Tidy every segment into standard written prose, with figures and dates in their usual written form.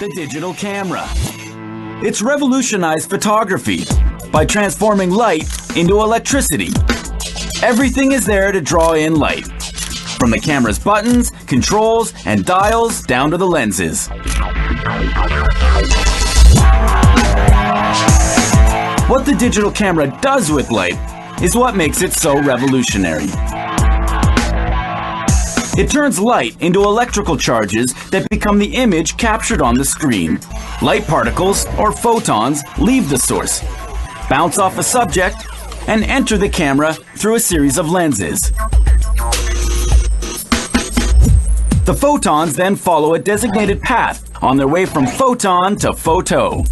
the digital camera. It's revolutionized photography by transforming light into electricity. Everything is there to draw in light, from the camera's buttons, controls, and dials down to the lenses. What the digital camera does with light is what makes it so revolutionary. It turns light into electrical charges that become the image captured on the screen. Light particles, or photons, leave the source, bounce off a subject, and enter the camera through a series of lenses. The photons then follow a designated path on their way from photon to photo.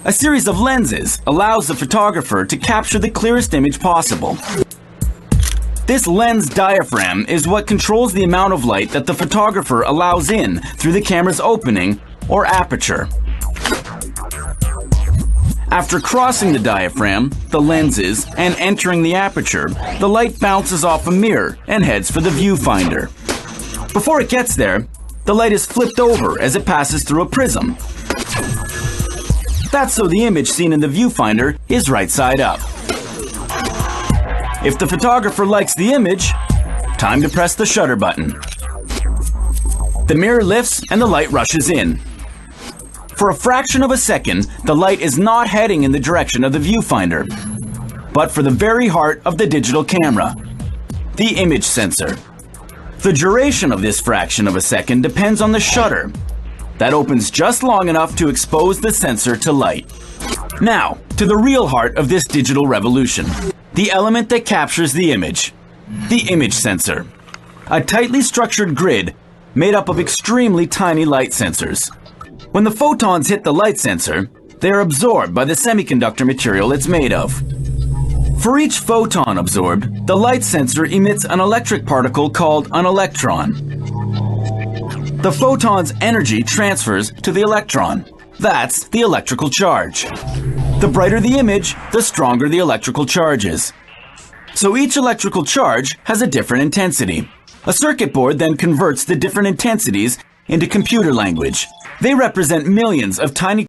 A series of lenses allows the photographer to capture the clearest image possible. This lens diaphragm is what controls the amount of light that the photographer allows in through the camera's opening or aperture. After crossing the diaphragm, the lenses, and entering the aperture, the light bounces off a mirror and heads for the viewfinder. Before it gets there, the light is flipped over as it passes through a prism. That's so the image seen in the viewfinder is right side up. If the photographer likes the image, time to press the shutter button. The mirror lifts and the light rushes in. For a fraction of a second, the light is not heading in the direction of the viewfinder, but for the very heart of the digital camera, the image sensor. The duration of this fraction of a second depends on the shutter. That opens just long enough to expose the sensor to light. Now, to the real heart of this digital revolution. The element that captures the image, the image sensor. A tightly structured grid made up of extremely tiny light sensors. When the photons hit the light sensor, they are absorbed by the semiconductor material it's made of. For each photon absorbed, the light sensor emits an electric particle called an electron. The photon's energy transfers to the electron. That's the electrical charge. The brighter the image, the stronger the electrical charge is. So each electrical charge has a different intensity. A circuit board then converts the different intensities into computer language. They represent millions of tiny